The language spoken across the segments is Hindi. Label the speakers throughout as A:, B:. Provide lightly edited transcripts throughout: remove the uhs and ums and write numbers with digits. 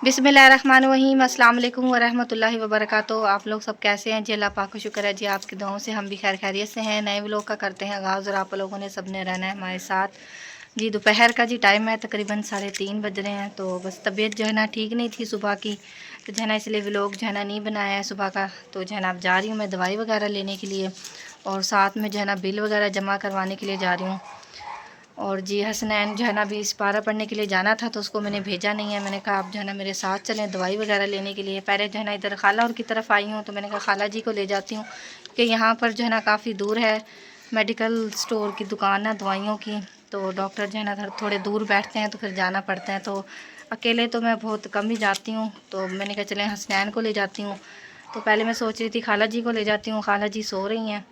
A: बिस्मिल्लाहिर्रहमानिर्रहीम, अस्सलाम वालेकुम वरहमतुल्लाहि वबरकातुहू। आप लोग सब कैसे हैं जी? अल्लाह पाक का शुक्र है जी, आपकी दुआओं से हम भी खैर खैरियत से हैं। नए व्लॉग का करते हैं आगाज़ और आप लोगों ने सब ने रहना है हमारे साथ जी। दोपहर का जी टाइम है, तकरीबन 3:30 बज रहे हैं। तो बस तबीयत जो है ना ठीक नहीं थी सुबह की, तो जो है ना इसलिए व्लॉग जो है ना नहीं बनाया है सुबह का। तो जो है ना अब जा रही हूँ मैं दवाई वगैरह लेने के लिए, और साथ में जो है ना बिल वगैरह जमा करवाने के लिए जा रही हूँ। और जी हसनैन जो है ना अभी इस्पारा पढ़ने के लिए जाना था, तो उसको मैंने भेजा नहीं है। मैंने कहा आप जो है ना मेरे साथ चलें दवाई वगैरह लेने के लिए। पहले जो है ना इधर खाला और की तरफ आई हूँ, तो मैंने कहा खाला जी को ले जाती हूँ कि यहाँ पर जो है ना काफ़ी दूर है मेडिकल स्टोर की दुकान है दवाइयों की। तो डॉक्टर जो है ना थोड़े दूर बैठते हैं, तो फिर जाना पड़ता है। तो अकेले तो मैं बहुत कम ही जाती हूँ, तो मैंने कहा चलें हसनैन को ले जाती हूँ। तो पहले मैं सोच रही थी खाला जी को ले जाती हूँ, खाला जी सो रही हैं,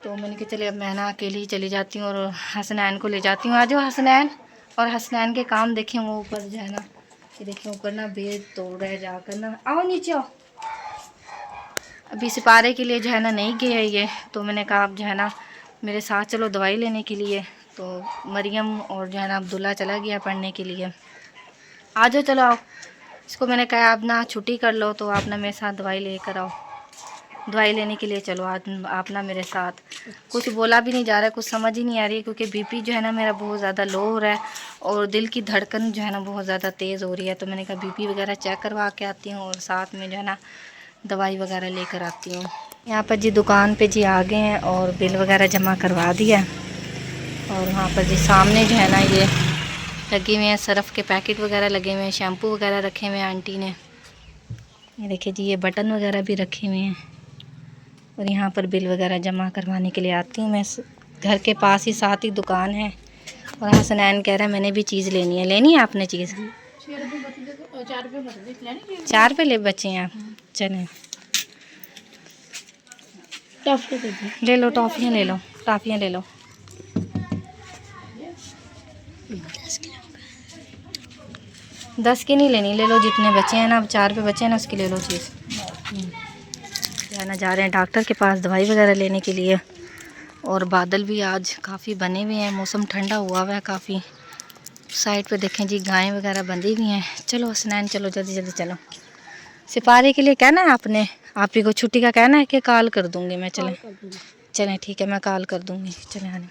A: तो मैंने कहा चले अब मैं ना अकेली ही चली जाती हूँ और हसनैन को ले जाती हूँ। आ जाओ हसनैन। और हसनैन के काम देखें, वो ऊपर जो है ना, ये देखिए ऊपर ना बेड तोड़ रहे जाकर ना। आओ नीचे आओ। अभी सिपारे के लिए जो है ना नहीं गए है ये, तो मैंने कहा आप जो है ना मेरे साथ चलो दवाई लेने के लिए। तो मरियम और जो है ना अब्दुल्ला चला गया पढ़ने के लिए। आ जाओ चलो आओ। इसको मैंने कहा आप ना छुट्टी कर लो, तो आप ना मेरे साथ दवाई लेकर आओ, दवाई लेने के लिए चलो आज आप ना मेरे साथ। कुछ बोला भी नहीं जा रहा है, कुछ समझ ही नहीं आ रही है, क्योंकि बीपी जो है ना मेरा बहुत ज़्यादा लो हो रहा है और दिल की धड़कन जो है ना बहुत ज़्यादा तेज़ हो रही है। तो मैंने कहा बीपी वगैरह चेक करवा के आती हूँ और साथ में जो है ना दवाई वगैरह लेकर आती हूँ। यहाँ पर जी दुकान पे जी आ गए हैं और बिल वगैरह जमा करवा दिया। और वहाँ पर जी सामने जो है ना ये लगे हुए हैं सरफ़ के पैकेट वगैरह लगे हुए हैं, शैम्पू वगैरह रखे हुए हैं आंटी ने। ये देखिए जी ये बटन वगैरह भी रखे हुए हैं। और यहाँ पर बिल वगैरह जमा करवाने के लिए आती हूँ मैं। घर के पास ही साथ ही दुकान है। और हसनैन कह रहा है मैंने भी चीज़ लेनी है आपने चीज़ 4 रुपये ले बचे हैं आप। चलें ले लो टॉफ़ियाँ ले लो, टॉफ़ियाँ ले लो। 10 की नहीं लेनी, ले लो जितने बचे हैं ना। अब 4 रुपये बचे हैं ना, उसकी ले लो चीज़। जाना जा रहे हैं डॉक्टर के पास दवाई वगैरह लेने के लिए। और बादल भी आज काफ़ी बने हुए हैं, मौसम ठंडा हुआ है काफ़ी। साइड पे देखें जी गायें वगैरह बंधी हुई हैं। चलो हसनैन चलो जल्दी जल्दी चलो। सिपारे के लिए कहना है आपने, आप ही को छुट्टी का कहना है कि कॉल कर दूँगी मैं? चलें ठीक है, मैं कॉल कर दूँगी। चलें आने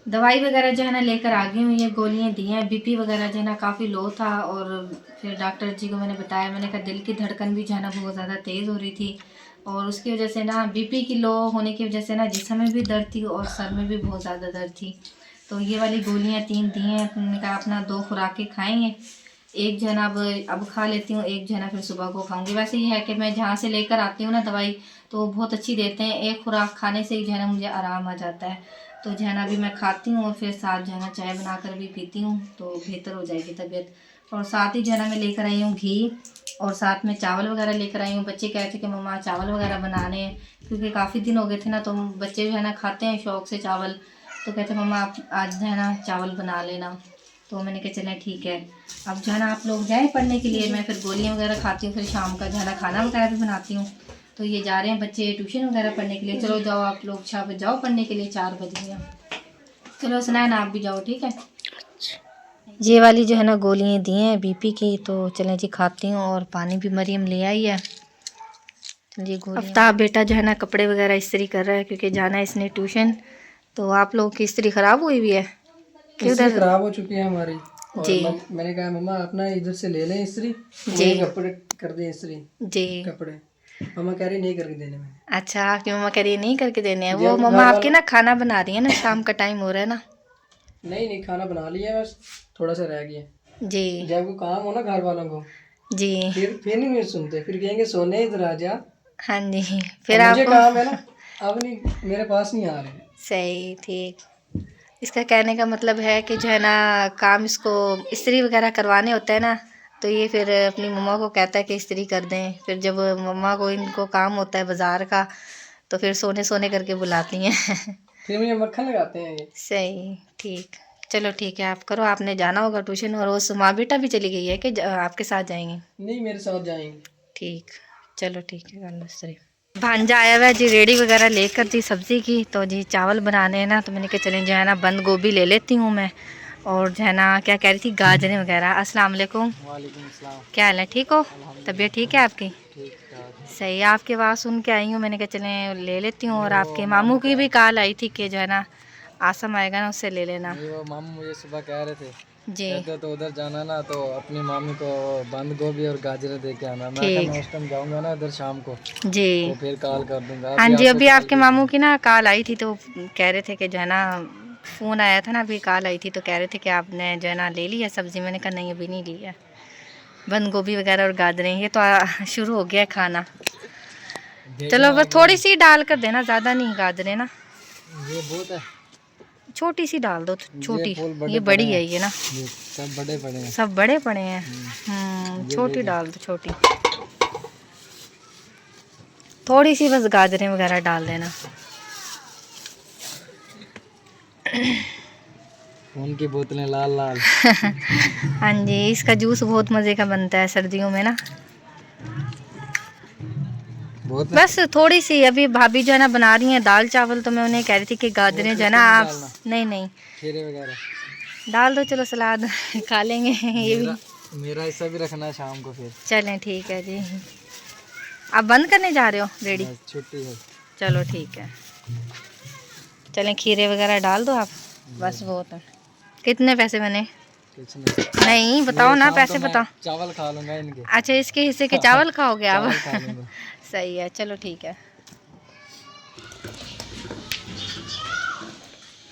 A: दवाई वगैरह जो है ना लेकर आ गई हूँ। ये गोलियाँ दी हैं, बीपी वगैरह जो है ना काफ़ी लो था। और फिर डॉक्टर जी को मैंने बताया, मैंने कहा दिल की धड़कन भी जो है ना बहुत ज़्यादा तेज़ हो रही थी, और उसकी वजह से ना बीपी की लो होने की वजह से ना जिस्म में भी दर्द थी और सर में भी बहुत ज़्यादा दर्द थी। तो ये वाली गोलियाँ 3 दी हैं, मैंने कहा अपना 2 खुराकें खाएँगे। एक जो है ना अब खा लेती हूँ, एक जो है ना फिर सुबह को खाऊंगी। वैसे ये है कि मैं जहाँ से लेकर आती हूँ ना दवाई, तो बहुत अच्छी देते हैं। एक खुराक खाने से ही जो है ना मुझे आराम आ जाता है। तो जो है ना अभी मैं खाती हूँ और फिर साथ जो है ना चाय बनाकर भी पीती हूँ, तो बेहतर हो जाएगी तबीयत। और साथ ही जो है ना मैं लेकर आई हूँ घी, और साथ में चावल वगैरह लेकर आई हूँ। बच्चे कहते कि मम्मा चावल वगैरह बनाने हैं, क्योंकि काफ़ी दिन हो गए थे ना, तो बच्चे जो है ना खाते हैं शौक़ से चावल। तो कहते मम्मा आप आज जो है ना चावल बना लेना। तो मैंने कहा चलें ठीक है। अब जो है ना आप लोग जाएँ पढ़ने के लिए, मैं फिर गोलियाँ वगैरह खाती हूँ, फिर शाम का जो है ना खाना वगैरह भी बनाती हूँ। तो ये जा रहे हैं बच्चे ट्यूशन वगैरह पढ़ने के लिए। चलो जाओ आप लोग 6 बजे जाओ पढ़ने के लिए, 4 बजे हैं। चलो सुनाए आप भी जाओ ठीक है। ये वाली जो है ना गोलियाँ दी हैं बीपी की, तो चलें जी खाती हूँ। और पानी भी मरियम ले आई है। जी आफ्ताब बेटा जो है ना कपड़े वगैरह इस्त्री कर रहा है, क्योंकि जाना है इसने ट्यूशन। तो आप लोगों की इस्त्री ख़राब हुई है?
B: इस्त्री खराब हो चुकी है हमारी। और
A: जी
B: मैंने कहा मम्मा अपना इधर से ले लें इस्त्री,
A: जी
B: कपड़े कर दे इस्त्री
A: जी।
B: कपड़े। मम्मा कह रही नहीं करके देने में।
A: अच्छा आपकी मम्मा कह रही है नहीं करके देने हैं। वो
B: जब
A: मम्मा
B: घर
A: आपकी
B: वाला
A: ना खाना बना रही है ना, शाम का टाइम हो रहा है ना।
B: नहीं खाना बना लिया, बस थोड़ा सा रह गया।
A: जी
B: जब वो काम हो ना घर वालों को,
A: जी
B: फिर नहीं मेरे सुनते, फिर कहेंगे सोने इधर आ जा।
A: हाँ जी।
B: अब
A: फिर
B: मुझे
A: आपको
B: काम है ना, अब नहीं मेरे पास नहीं आ रहे।
A: सही ठीक। इसका कहने का मतलब है कि जो है ना काम इसको इस्त्री वगैरह करवाने होता है ना, तो ये फिर अपनी मम्मा को कहता है कि इस्त्री कर दें। फिर जब मम्मा को इनको काम होता है बाज़ार का, तो फिर सोने सोने करके बुलाती हैं।
B: फिर मुझे मक्खन लगाते हैं ये।
A: सही ठीक। चलो ठीक है आप करो, आपने जाना होगा ट्यूशन। और वो माँ बेटा भी चली गई है कि आपके साथ जाएंगी?
B: नहीं मेरे साथ जाएंगे।
A: ठीक चलो ठीक है सही। भांजा आया हुआ है जी रेडी वगैरह लेकर जी सब्ज़ी की। तो जी चावल बनाने हैं ना, तो मैंने कहा चलें जो है ना बंद गोभी ले लेती हूँ मैं, और जो है ना क्या कह रही थी, गाजरें वगैरह। अस्सलाम वालेकुम।
B: वालेकुम सलाम।
A: क्या हाल है, ठीक हो? तबीयत ठीक है आपकी?
B: ठीक ठाक।
A: सही है। आपकी आवाज़ सुन के आई हूँ, मैंने कहा चलें ले लेती हूँ। और
B: वो
A: आपके
B: मामू
A: मामू की
B: क्या
A: भी कॉल आई थी कि जो है ना आसम आएगा ना, उससे ले लेना।
B: नहीं, वो मामू मुझे सुबह कह रहे थे,
A: जी
B: कहते तो उधर जाना ना, तो अपनी मामी को बंद गोभी और गाजरें दे के आना। मैं कहा
A: ठीक।
B: मैं उस टाइम जाऊंगा ना उधर शाम को,
A: जी
B: तो फिर कॉल कर दूंगा।
A: हाँ जी,
B: आपको
A: अभी
B: कॉल
A: आपके
B: की
A: मामू
B: थी।
A: की ना कॉल आई थी, तो कह रहे थे कि जो है ना फ़ोन आया था ना, अभी कॉल आई थी, तो कह रहे थे कि आपने जो है ना ले ली है सब्ज़ी। मैंने कहा नहीं, अभी नहीं ली है। बंद गोभी वगैरह और गाजरें, ये तो शुरू हो गया है खाना। चलो
B: देखना
A: बस
B: आगे।
A: थोड़ी सी डाल कर देना, ज़्यादा नहीं गाजरें ना,
B: ये बहुत है।
A: छोटी सी डाल दो,
B: ये
A: छोटी।
B: फूल बड़े
A: ये
B: बड़े
A: बड़ी
B: हैं।
A: है ये ना,
B: ये सब बड़े बड़े हैं।
A: सब बड़े पड़े हैं।
B: ये
A: छोटी
B: देखें।
A: डाल दो, छोटी। थोड़ी सी बस गाजरें वगैरह डाल देना।
B: खून की बोतलें लाल लाल।
A: हाँ जी, इसका जूस बहुत मज़े का बनता है सर्दियों में ना।
B: बहुत है।
A: बस थोड़ी सी, अभी भाभी जो है ना बना रही हैं दाल चावल, तो मैं उन्हें कह रही थी कि गाजरें
B: और
A: जो है ना
B: इसको नहीं
A: आप,
B: डालना,
A: नहीं नहीं
B: खीरे वगैरह।
A: डाल दो, चलो सलाद खा लेंगे ये भी।
B: मेरा हिस्सा भी रखना है शाम को फिर।
A: चलें ठीक है जी। आप बंद करने जा रहे हो रेडी?
B: बस छुट्टी है।
A: चलो ठीक है, चलें खीरे वगैरह डाल दो आप, बस बहुत है। कितने पैसे बने?
B: कुछ नहीं।
A: नहीं बताओ ना,
B: शाम को
A: पैसे
B: मैं
A: बताओ।
B: चावल खा लूंगा इनके।
A: अच्छा, इसके हिस्से के चावल खाओगे आप?
B: चावल खा लूंगा।
A: सही है, चलो ठीक है।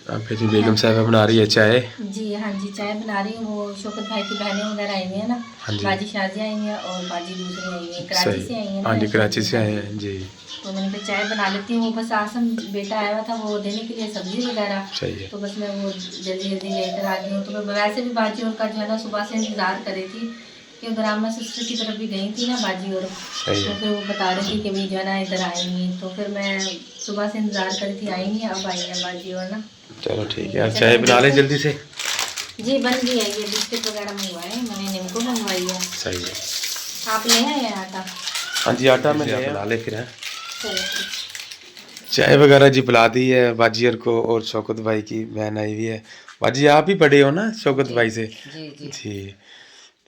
C: आपके जी बेगम साहब बना रही है चाय।
A: जी हाँ जी, चाय बना रही हूँ। वो शौकत भाई की बहनें वगैरह आई हुई हैं ना,
C: हाँ जी।
A: बाजी शाजियाँ आई हैं और बाजी दूसरी आई हैं, कराची से आई
C: सही।
A: हैं
C: हाँ
A: ना।
C: जी, कराची से आए हैं जी।
A: तो मैंने कहा चाय बना लेती हूँ। बस आसम बेटा आया हुआ था वो देने के लिए सब्जी वगैरह,
C: सही है।
A: तो बस मैं वो जल्दी जल्दी लेकर आ गई हूँ। तो मैं वैसे भी बाजी और का जो है ना सुबह से इंतज़ार कर रही थी कि उधर आमा सिस्टर की तरफ भी गई थी ना बाजी और,
C: सही
A: तो
C: है।
A: फिर वो बता रही थी कि भी जो है ना इधर आएंगी। तो फिर मैं सुबह से इंतज़ार कर रही थी, आई नहीं, अब आई है बाजी और ना।
C: चलो ठीक है, आप चाय बना लें जल्दी से।
A: जी बन गई है, ये बिस्किट वगैरह मंगवाए मैंने, निम्को मंगवाई है।
C: सही है।
A: आप ले आए हैं आटा?
C: हाँ जी, आटा में बना ले फिर है।
A: चलो
C: चाय वगैरह जी पिला दी है बाजीर को, और शौकत भाई की बहन आई हुई है। बाजी आप ही बड़े हो ना शौकत भाई से?
D: जी जी
C: जी।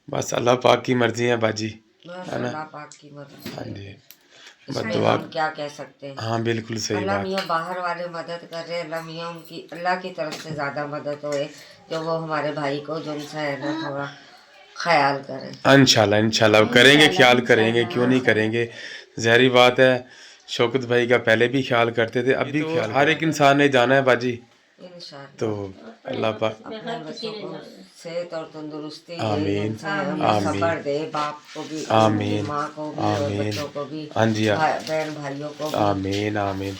C: बस अल्लाह पाक की मर्जी है बाजी,
D: बस
C: है ना?
D: अल्लाह पाक की मदद
C: हाँ
D: से।
C: जी, बस
D: इसमें
C: दुआ।
D: हम क्या कह सकते हैं।
C: हाँ बिल्कुल सही
D: अल्लाह
C: बात।
D: मियाँ बाहर वाले मदद कर रहे हैं, अल्लाह मियाँ उनकी अल्लाह की तरफ से ज़्यादा मदद होए, जो वो हमारे भाई को जो उनसे है ना थोड़ा ख्याल करें।
C: इंशाल्लाह इंशाल्लाह करेंगे, ख्याल करेंगे, क्यों नहीं करेंगे। ज़ाहिर बात है, शौकत भाई का पहले भी ख्याल करते थे, अब भी ख्याल। हर एक इंसान ने जाना है बाजी, तो
D: इंशाल्लाह
C: अल्लाह पाक
D: अपने बच्चों को सेहत और तंदुरुस्ती दे,
C: आमीन
D: उनसे हमें
C: आमीन
D: सब्र दे, बाप को भी,
C: आमीन
D: माँ को भी और
C: आमीन।
D: बच्चों को भी,
C: हाँ जी,
D: बहन भाइयों को भी।
C: आमीन आमीन।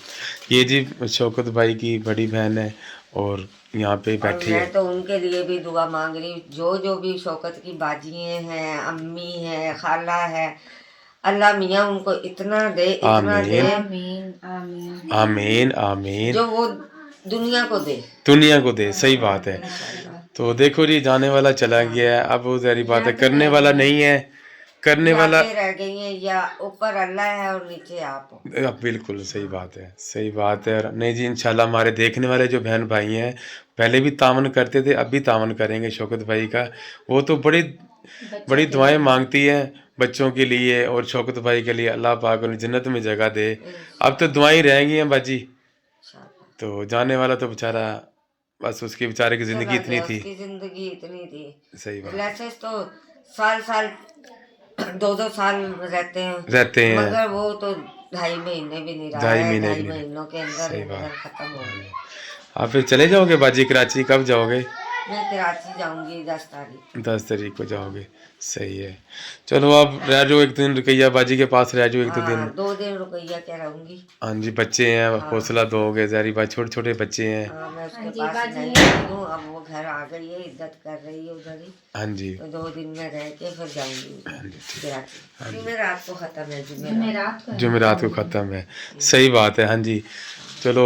C: ये जी शौकत भाई की बड़ी बहन है और यहाँ पे
D: और
C: बैठी है।
D: मैं तो उनके लिए भी दुआ मांग रही हूँ, जो जो भी शौकत की बाजियाँ हैं, अम्मी है, खाला है, अल्लाह मियाँ उनको इतना दे, इतना
C: आमीन
D: दे
A: आमीन आमीन
C: आमीन आमीन।
D: जो वो दुनिया को दे।
C: दुनिया को दे, सही बात है। तो देखो जी, जाने वाला चला गया है, अब वो सारी बात है, करने वाला नहीं है, करने वाला।
D: यादें रह गई हैं, या ऊपर अल्लाह है और नीचे आप हो।
C: बिल्कुल सही बात है, सही बात है। नहीं जी, इंशाल्लाह हमारे देखने वाले जो बहन भाई हैं, पहले भी तावन करते थे, अब भी तावन करेंगे शौकत भाई का। वो तो बड़ी बड़ी दुआएं मांगती हैं बच्चों के लिए और शौकत भाई के लिए, अल्लाह पाक उन्हें जन्नत में जगह दे। अब तो दुआएं रहेंगी हैं बाजी। तो जाने वाला तो बेचारा, बस उसकी बेचारे की ज़िंदगी इतनी थी।
D: उसकी जिंदगी इतनी थी।
C: सही बात।
D: वैसे तो साल साल 2-2 साल रहते
C: हैं
D: मगर वो तो 2.5 महीने भी नहीं रहा
C: 2.5
D: है।
C: महीने
D: 2.5
C: भी नहीं।
D: महीनों के अंदर
C: सही
D: अंदर
C: बात।
D: खत्म हो गया।
C: आप फिर चले जाओगे बाजी कराची, कब जाओगे?
D: मैं कराची जाऊंगी 10 तारीख।
C: 10 तारीख को जाओगे, सही है। चलो आप रह जाओ एक दिन, रुकैया बाजी के पास रह जाओ एक दो दिन।
D: 2 दिन रुकैया क्या रहूंगी।
C: हाँ जी, बच्चे हैं, हौसला दोगे, ज़ाहिर बात, छोटे छोटे बच्चे हैं।
D: मैं उसके पास नहीं गई हूँ, अब वो घर आ गई है, इज्जत कर रही है उधर ही।
C: हाँ जी,
D: तो 2 दिन में रह के फिर जाऊंगी कराची। जुमेरात को खत्म है,
C: जुमेरात को ख़त्म है, सही बात है। हाँ जी, चलो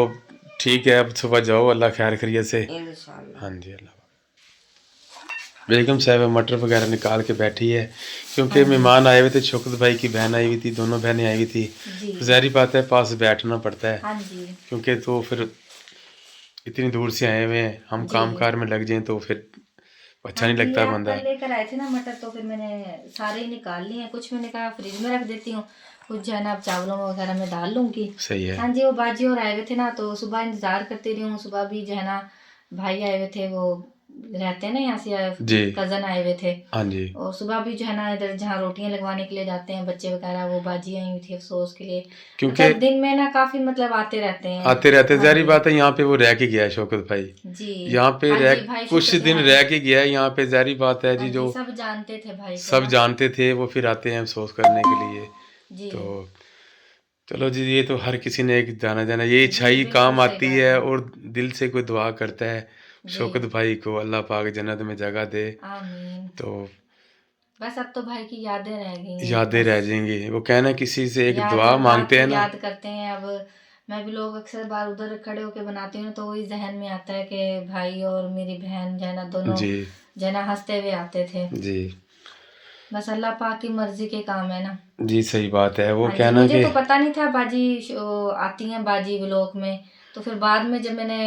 C: ठीक है, अब सुबह जाओ, अल्लाह खैर खैरियत से।
D: इंशाल्लाह।
C: हाँ जी, अल्लाह। बेगम साहब मटर वगैरह निकाल के बैठी है, क्योंकि मेहमान आए हुए थे, शौकत भाई की बहन आई हुई थी, दोनों बहनें आई हुई थी। तो ज़ाहिर बात है पास बैठना पड़ता है, क्योंकि तो फिर इतनी दूर से आए हुए हैं, हम काम कार में लग जाएं तो फिर अच्छा नहीं
A: हाँ जी,
C: लगता
A: आप
C: बंदा।
A: कल लेकर आए थे ना मटर, तो फिर मैंने सारे ही निकाल लिए हैं। कुछ मैंने कहा फ्रिज में रख देती हूँ, कुछ जो है ना अब चावलों वगैरह में डाल लूंगी।
C: सही है।
A: हाँ जी, वो बाजी और आए हुए थे ना, तो सुबह इंतजार करती रही हूँ। सुबह भी जो है ना भाई आए हुए थे, वो रहते हैं ना यहाँ से,
C: जी।
A: कजन आए हुए थे।
C: हाँ जी।
A: और सुबह भी जो है ना इधर जहाँ रोटियां लगवाने के लिए जाते हैं बच्चे वगैरह, वो बाजी आई हुई थी अफसोस के लिए।
C: क्योंकि
A: मतलब दिन में ना काफी मतलब आते रहते हैं।
C: आते रहते,
A: हाँ
C: जारी
A: जी।
C: बात है, यहाँ पे वो रह के गया है शौकत भाई,
A: जी।
C: यहाँ पे
A: हाँ
C: रह
A: जी, भाई
C: कुछ
A: शौकत
C: दिन
A: हाँ।
C: रह के गया है यहाँ पे, जारी बात है जी।
A: हाँ
C: जो
A: जी, सब जानते थे भाई को
C: सब
A: ना।
C: जानते थे वो फिर आते हैं अफसोस करने के लिए।
A: जी।
C: तो चलो जी, ये तो हर किसी ने एक जाना जाना, ये इच्छा
A: जी
C: ही
A: बिल्कुल
C: काम
A: सही
C: आती
A: बात
C: है।
A: है।
C: और दिल से कोई दुआ करता है
A: जी।
C: शौकत भाई को, अल्लाह पाक जन्नत में जगह दे।
A: आमीन।
C: तो
A: बस अब तो भाई की यादें रह गई हैं
C: यादें
A: बस।
C: रह जाएंगी। वो कहना किसी से एक
A: यार
C: दुआ
A: जब बात
C: मांगते
A: को
C: हैं ना।
A: याद करते हैं अब, मैं भी लोग अक्सर बार उधर खड़े होके बनाती हूँ तो वही जहन में आता है कि भाई और मेरी बहन जो है ना दोनों
C: जी।
A: जो है ना हंसते हुए आते थे।
C: जी।
A: बस अल्लाह पाक की मर्जी के काम है ना।
C: जी सही बात है। वो
A: हाँ जी,
C: कहना
A: मुझे
C: कि
A: तो पता नहीं था बाजी आती हैं बाजी व्लॉग में। तो फिर बाद में जब मैंने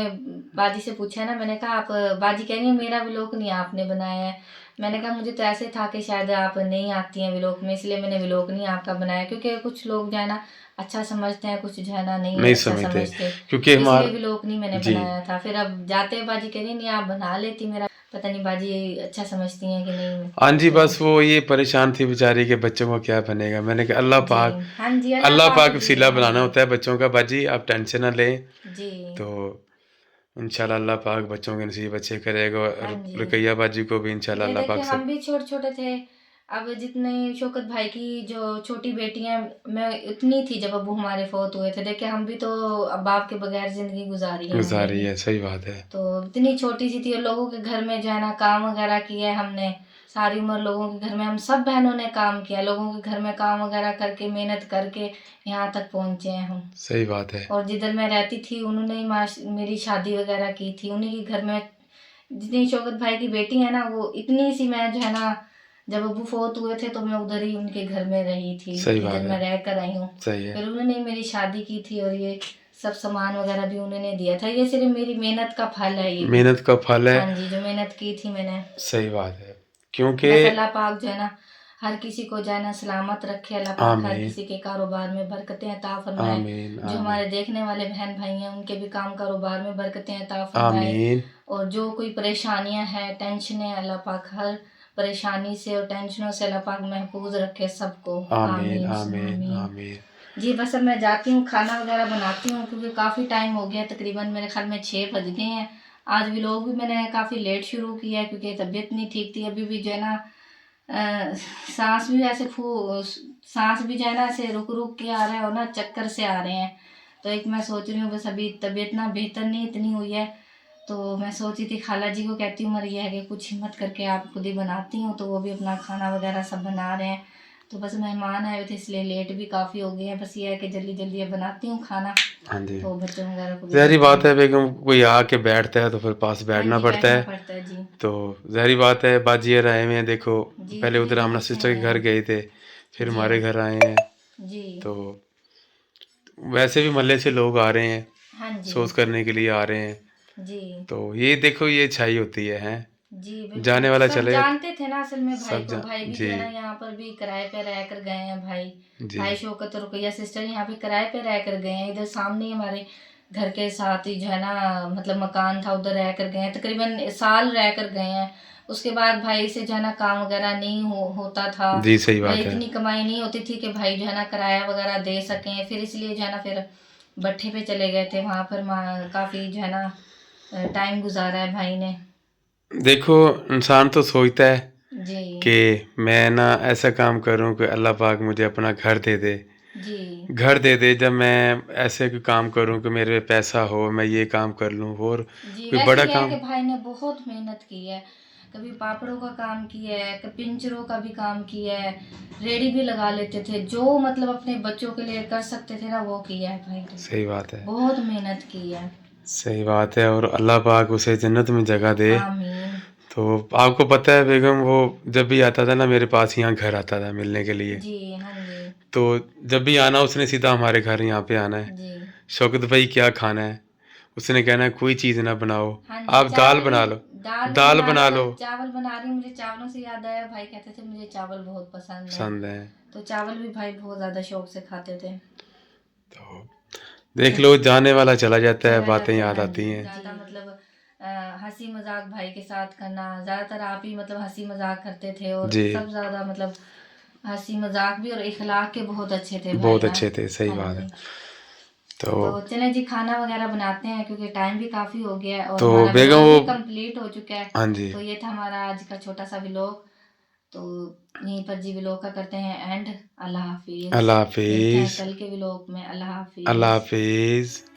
A: बाजी से पूछा ना, मैंने कहा आप, बाजी कह रही है मेरा व्लॉग नहीं आपने बनाया है। मैंने कहा मुझे तो ऐसे था कि शायद आप नहीं आती हैं व्लॉग में, इसलिए मैंने व्लॉग नहीं आपका बनाया। क्योंकि कुछ लोग जो है ना अच्छा समझते हैं, कुछ जो है ना नहीं
C: नहीं
A: अच्छा
C: समझते,
A: समझते,
C: क्योंकि
A: इसलिए
C: हमार
A: व्लॉग नहीं मैंने
C: जी।
A: बनाया था। फिर अब जाते बाजी कह रही नहीं आप बना लेती मेरा, पता नहीं बाजी अच्छा समझती हैं कि नहीं।
C: हाँ जी,
A: तो
C: बस वो ये परेशान थी बेचारी के बच्चों को क्या बनेगा। मैंने कहा अल्लाह
A: जी।
C: पाक,
A: हाँ जी, अल्लाह
C: अल्लाह
A: पाक
C: पाक
A: जी।
C: वसीला
A: हाँ
C: बनाना
A: जी।
C: होता है बच्चों का बाजी, आप टेंशन ना लें।
A: जी।
C: तो इंशाल्लाह अल्लाह पाक बच्चों के नसीब अच्छे करेगा।
A: हाँ
C: और
A: जी।
C: रुकैया बाजी को भी इंशाल्लाह
A: ये
C: अल्लाह
A: देखिए
C: पाक
A: हम
C: सब।
A: भी छोटे छोटे थे। अब जितने शौकत भाई की जो छोटी बेटी है, मैं इतनी थी जब अब्बू हमारे फौत हुए थे। देखिए हम भी तो अब बाप के बगैर जिंदगी गुजारी है हमने
C: गुजारी
A: भी।
C: है, सही बात है।
A: तो इतनी छोटी सी थी और लोगों के घर में जो है ना काम वगैरह किया है हमने। सारी उम्र लोगों के घर में हम सब बहनों ने काम किया, लोगों के घर में काम वगैरह करके मेहनत करके यहाँ तक पहुँचे हैं हम।
C: सही बात है।
A: और जिधर मैं रहती थी उन्होंने ही मेरी शादी वगैरह की थी, उन्हीं के घर में। जितनी शौकत भाई की बेटी है ना, वो इतनी सी मैं जो है ना, जब अब्बू फोत हुए थे तो मैं उधर ही उनके घर में रही थी
C: सही बात
A: जिधर मैं
C: है।
A: रह कर आई हूँ।
C: सही है।
A: फिर उन्होंने ही मेरी शादी की थी और ये सब सामान वगैरह भी उन्होंने दिया था। ये सिर्फ मेरी मेहनत का फल है ये भी।
C: मेहनत का फल है।
A: हाँ जी, जो मेहनत की थी मैंने।
C: सही बात है। क्योंकि
A: बस अल्लाह पाक जो है ना हर किसी को जो है ना सलामत रखे। अल्लाह पाक हर
C: आमीन
A: किसी के कारोबार में बरकतें अता फरमाए।
C: आमीन
A: जो
C: आमीन
A: हमारे देखने वाले बहन भाई हैं उनके भी काम कारोबार में बरकतें अता फरमाए।
C: आमीन
A: और जो कोई परेशानियां हैं, टेंशन है, अल्लाह पाक हर परेशानी से और टेंशनों से अल्लाह पाक महफूज रखे सबको।
C: आमीन
A: आमीन
C: आमीन
A: आमीन।
C: आमीन।
A: जी बस अब मैं जाती हूँ, खाना वगैरह बनाती हूँ क्योंकि काफ़ी टाइम हो गया, तकरीबन मेरे ख्याल में 6 बज गए हैं। आज व्लॉग भी मैंने काफ़ी लेट शुरू किया है क्योंकि तबीयत नहीं ठीक थी। अभी भी जो है ना सांस भी ऐसे सांस भी जो है ना ऐसे रुक रुक के आ रहा है और ना चक्कर से आ रहे हैं। तो एक मैं सोच रही हूँ बस अभी तबीयत ना बेहतर नहीं इतनी हुई है, तो मैं सोची थी खाला जी को कहती हूँ मरी है कि कुछ हिम्मत करके आप खुद ही बनाती हूँ। तो वो भी अपना खाना वगैरह सब बना रहे हैं। तो बस मेहमान आए हुए थे इसलिए लेट भी काफ़ी हो गए हैं। बस ये है कि जल्दी जल्दी अब बनाती हूँ खाना,
C: हाँ जी,
A: तो बच्चों वगैरह को भी
C: ज़ाहिरी
A: देती
C: बात
A: हूँ।
C: है बेगम, कोई आके बैठता है तो फिर पास
A: हाँ
C: बैठना
A: जी,
C: पड़ता
A: बैठना
C: है।
A: पड़ता है जी।
C: तो ज़ाहिरी बात है, बाजी ये आए हुए हैं देखो।
A: जी
C: पहले
A: इतनी
C: उधर
A: दूर
C: हमने
A: से
C: सिस्टर
A: आए
C: के घर
A: हैं।
C: गए थे, फिर
A: जी।
C: हमारे घर आए हैं।
A: जी।
C: तो वैसे भी महल्ले से लोग आ रहे हैं,
A: हाँ जी।
C: सोच करने के लिए आ रहे हैं।
A: जी।
C: तो ये देखो ये अच्छाई होती है, हैं?
A: जी बिल्कुल,
C: जाने वाला
A: सब
C: चले
A: जानते थे ना असल में भाई
C: सब
A: को। भाई भी जो
C: जी
A: है ना यहाँ पर भी किराए पे रह कर गए हैं भाई।
C: जी
A: भाई शौकत और रुकैया सिस्टर यहाँ पे किराए पे रह कर गए हैं। इधर सामने ही हमारे घर के साथ ही जो है ना मतलब मकान था, उधर रह कर गए हैं, तकरीबन साल रह कर गए हैं। उसके बाद भाई से जो है ना काम वगैरह नहीं होता था।
C: जी सही
A: भाई
C: बात है।
A: इतनी कमाई नहीं होती थी कि भाई जो है ना किराया वगैरह दे सकें। फिर इसलिए जो है ना फिर भट्ठे पे चले गए थे, वहाँ पर काफ़ी जो है ना टाइम गुजारा है भाई ने।
C: देखो इंसान तो सोचता है
A: जी।
C: कि मैं ना ऐसा काम करूं कि अल्लाह पाक मुझे अपना घर दे दे।
A: जी।
C: घर दे दे जब मैं ऐसे कोई काम करूं कि मेरे पैसा हो, मैं ये काम कर लूं और
A: जी
C: कोई
A: वैसे
C: बड़ा
A: ये है
C: काम।
A: कि भाई ने बहुत मेहनत की है। कभी पापड़ों का काम किया है, कभी पिंजरों का भी काम किया है, रेडी भी लगा लेते थे। जो मतलब अपने बच्चों के लिए कर सकते थे ना वो किया है भाई ने।
C: सही बात है।
A: बहुत मेहनत की है।
C: सही बात है। और अल्लाह पाक उसे जन्नत में जगह दे।
A: आमीन।
C: तो आपको पता है बेगम, वो जब भी आता था ना मेरे पास, यहाँ घर आता था मिलने के लिए।
A: जी। हाँ जी।
C: तो जब भी आना उसने सीधा हमारे घर यहाँ पे आना है,
A: जी।
C: शौकत भाई क्या खाना है। उसने कहना है कोई चीज़ ना बनाओ,
A: हाँ जी,
C: आप दाल
A: चावल
C: बना
A: भी-
C: लो,
A: दाल
C: दाल बना लो।
A: चावल बना रही हूँ, मुझे चावलों से याद आया, भाई कहते थे मुझे चावल बहुत पसंद है,
C: पसंद है
A: तो चावल भी भाई बहुत ज्यादा शौक से खाते थे।
C: तो देख लो, जाने वाला चला जाता है,
A: चला
C: बातें
A: जाता
C: याद
A: है,
C: आती हैं।
A: ज्यादा मतलब हंसी मजाक भाई के साथ करना, ज्यादातर आप ही मतलब हंसी मजाक करते थे, और
C: जी।
A: सब ज्यादा मतलब हंसी मजाक भी और इखलाक के बहुत अच्छे थे भाई।
C: बहुत
A: हाँ।
C: अच्छे थे, सही
A: हाँ
C: बात है।
A: जी।
C: तो
A: तो चलें जी, खाना वगैरह बनाते हैं क्योंकि टाइम भी काफ़ी हो गया है और
C: तो
A: हमारा
C: बेगम
A: व्लॉग भी
C: वो,
A: कंप्लीट हो चुका है।
C: हाँ जी,
A: तो ये था हमारा आज का छोटा सा व्लॉग। तो यहीं पर जी व्लॉग का करते हैं एंड। अल्लाह हाफिज़।
C: अल्लाह
A: मिलते हैं
C: हाफिज़,
A: कल के व्लॉग में। अल्लाह
C: अल्लाह
A: हाफिज़।
C: हाफिज़।